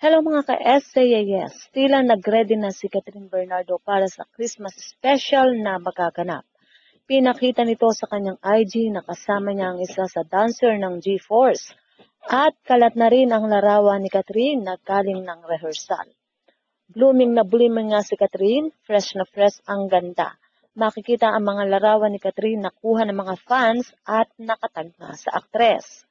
Hello mga ka-SAAS, tila nag-ready na si Catherine Bernardo para sa Christmas special na magaganap. Pinakita nito sa kanyang IG na kasama niya ang isa sa dancer ng G-Force. At kalat na rin ang larawan ni Catherine na galing ng rehearsal. Blooming nga si Catherine, fresh na fresh ang ganda. Makikita ang mga larawan ni Catherine na kuha ng mga fans at nakatag na sa aktres.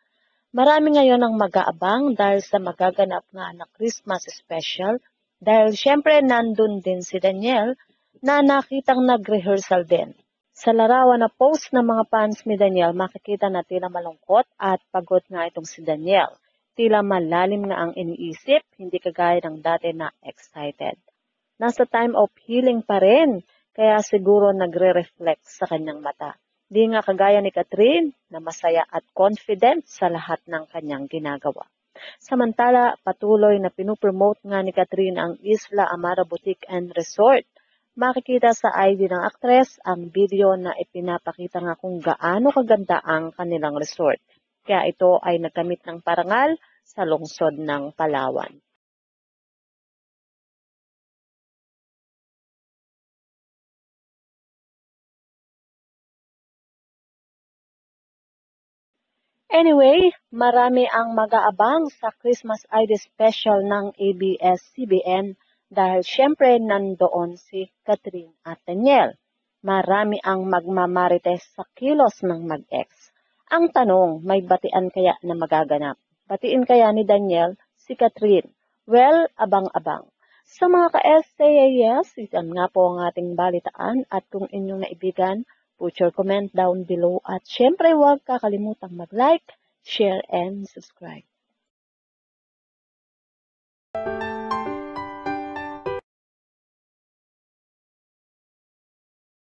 Marami ngayon ang mag-aabang dahil sa magaganap nga na Christmas special dahil syempre nandun din si Daniel na nakitang nag-rehearsal din. Sa larawan na post ng mga fans ni Daniel, makikita na tila malungkot at pagod nga itong si Daniel. Tila malalim na ang iniisip, hindi kagaya ng dati na excited. Nasa time of healing pa rin, kaya siguro nagre-reflect sa kanyang mata. Di nga kagaya ni Catherine na masaya at confident sa lahat ng kanyang ginagawa. Samantala, patuloy na pinupromote nga ni Catherine ang Isla Amara Boutique and Resort. Makikita sa ID ng aktres ang video na ipinapakita nga kung gaano kaganda ang kanilang resort. Kaya ito ay nagkamit ng parangal sa lungsod ng Palawan. Anyway, marami ang mag-aabang sa Christmas ID special ng ABS-CBN dahil syempre nandoon si Catherine at Daniel. Marami ang magmamarites sa kilos ng mag-ex. Ang tanong, may batian kaya na magaganap? Batiin kaya ni Daniel si Catherine? Well, abang-abang. Sa mga ka-SAAS, yan nga po ang ating balitaan at kung inyong naibigan, put your comment down below at syempre huwag kakalimutang mag-like, share, and subscribe.